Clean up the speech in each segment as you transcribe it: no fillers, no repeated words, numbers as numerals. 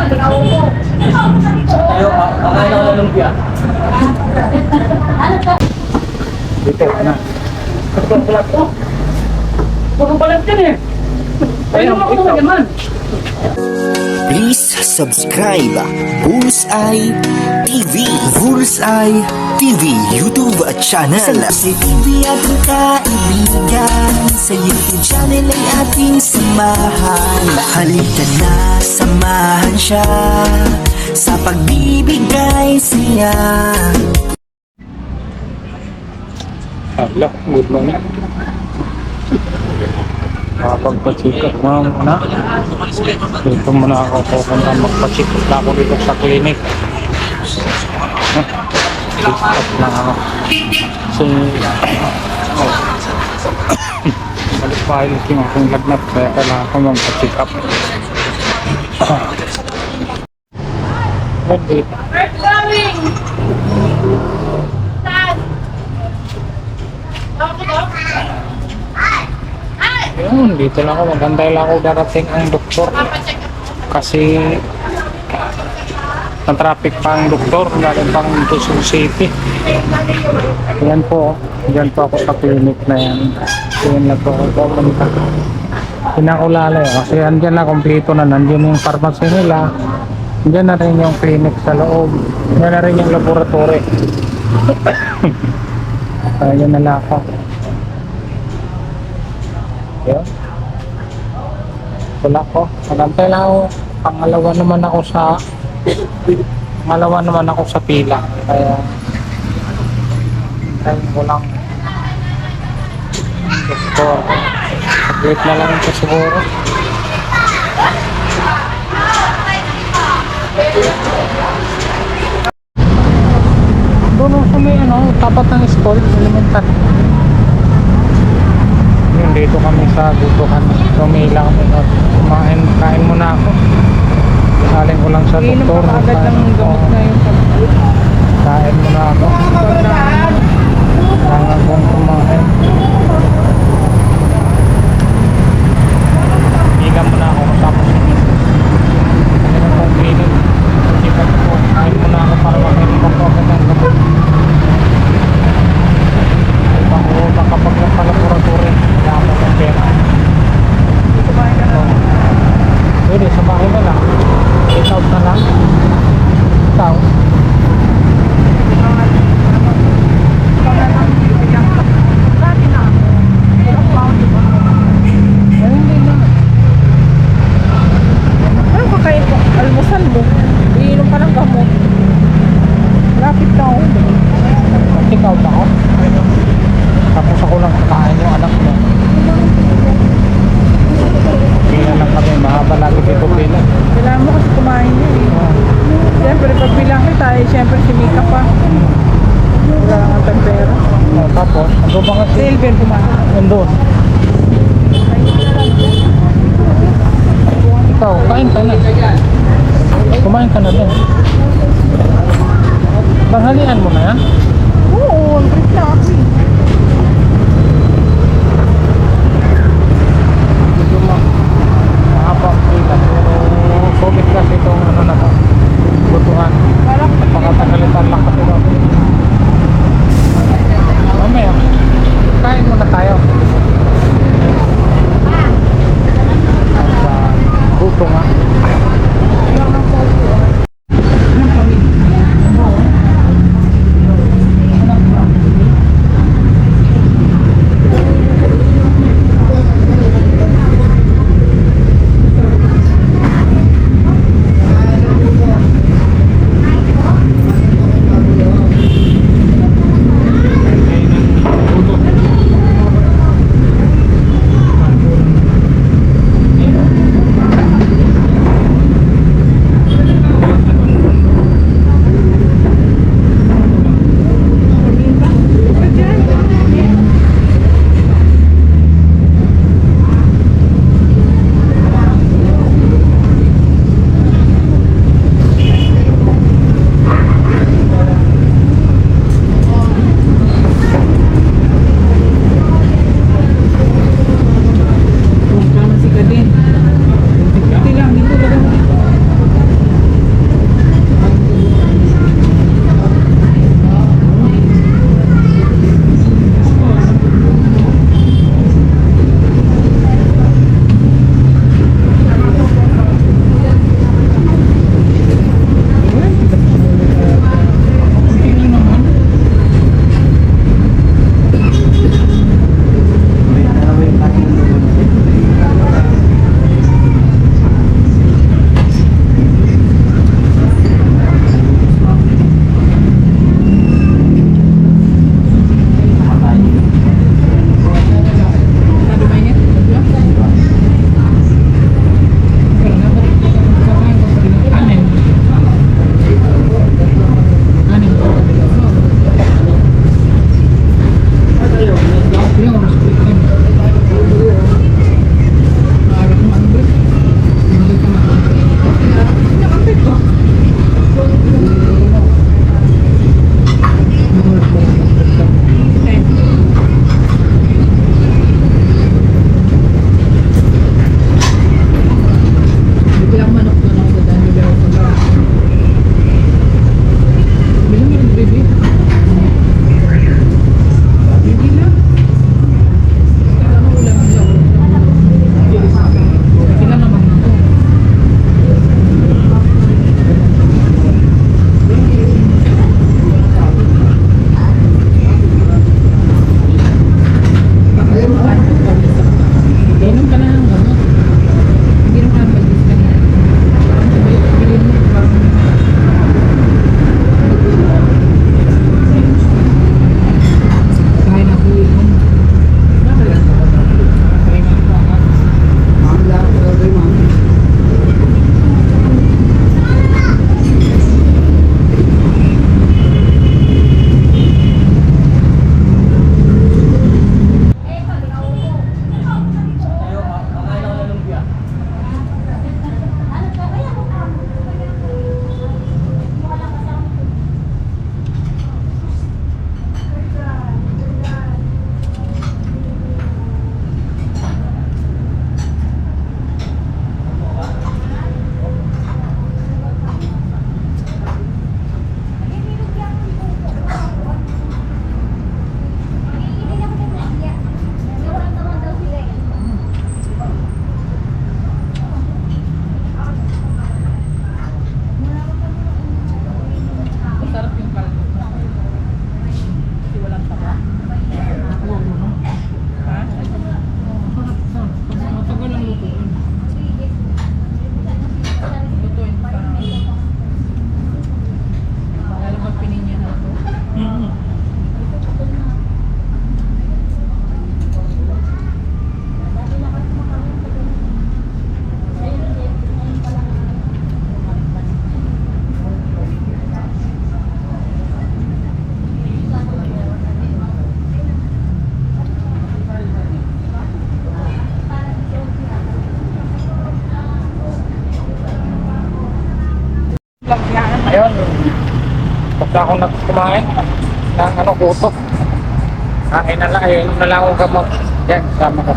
Tayo, kakain ako ng lumpia. Dito na. Puro balat yan eh. Ayun ako na naman. Please subscribe Bullseye TV. Bullseye TV YouTube channel. Sa TV ating kaibigan, sa YouTube channel ay ating samahan. Halika na, samahan siya sa pagbibigay siya. Hello, good morning. Makapagpa-check up muna. Dito muna ako pupunta magpa-check up na ako dito sa clinic. Check up na ako. Kasi balik pilot yung aking lagnat kaya kailangan ko magpa-check up. Dito. Yun, dito lang ako. Magantay lang ako darating ang doktor. Kasi na-traffic pa ang doktor. Galing pang Quezon City. Yan po. Diyan po ako sa clinic na yan. Yan na po ako pumunta. Pinakulala yun. Kasi andyan na, kompleto na. Nandiyan yung pharmacy nila. Andyan na rin yung clinic sa loob. Andyan na rin yung laboratory. Ayan na lang ako. Yun. Wala ko. Magantay lang ako. Pangalawa naman ako sa pila. Kaya tayo ko lang doktor. Wait na lang ito siguro. Doon sa may tapat ng school, elementary. Yun, dito kami sa dutukan. Rumila kami. Kain muna ako. Saling ko lang sa doktor. Agad ng gamot na yung Kain muna ako. Kailangan akong kumain. Higa muna ako matapos yun. Kasi nang kong clinic. Sikat ko. Kain muna ako para makainin ko ako ng gamot. Kapag nagpa-laboratory, kailangan mo ng pera. Pwede, sa bahay na lang. Take out na lang. Ikaw. Ay, hindi na. ano kakain ko? Almusal mo. Iinom ka ng gamot. Lapit na ako. Take out ako. Tapos ako lang kakain yung anak mo. Pila lang kami, mahaba lagi dito pila. Kailangan mo kasi kumain niya eh. Siyempre, pag bilang kita eh, siyempre si Mika pa. Wala lang ang tempera. Tapos, ano ba kasi? Silver kumain. Nandun. Ikaw, kain ka na. Kumain ka na din. Tanghalian mo na yan? Oo, ang trip na ako eh. Medyo mahaba ang pila. Pero sulit kasi itong na to. Butuhan. Napakatagalitan lang kasi daw. Mamaya, kain muna tayo. Sa buto nga. Lang yan. Ayun. Basta ako kumain ng ano, kuto. Kain na lang, ayun na lang ang gamot. Yan, sama ko.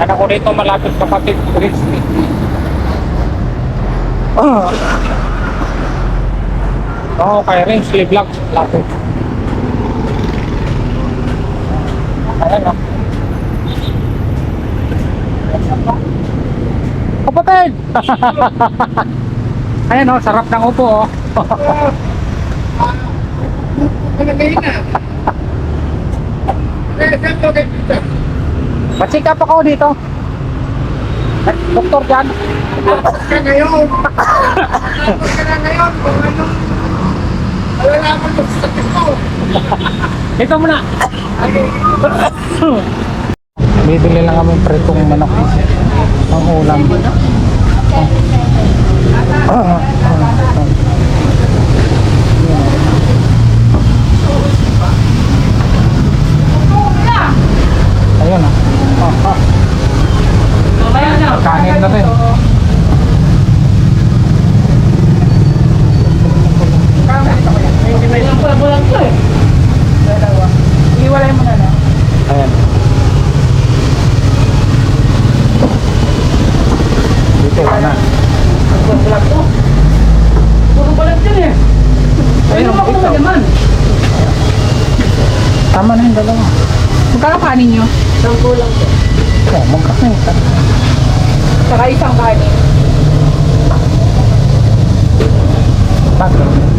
Anak ko dito malapit kapatid, Christy. Oo, kaya rin, sleeve lang. Lapit. Ayan o. Kapatid! Ayan o, sarap ng upo o. Pacheck up ako dito. Doktor dyan. Ka ngayon. Ka na ngayon kung anong malalaman mo sa sakit mo. Ito muna. Bibili lang kami pritong manok. Ang ulam. Ayun ah. Kanin na rin. Iwalay mo na na. Ayan. Dito na. Puro balat yan eh. Ayun ako ikaw. naman. Tama na yung dalawa. Magkano kanin nyo? Sampo lang po. Oh, magkakain ka. Saka isang kanin. Bakit?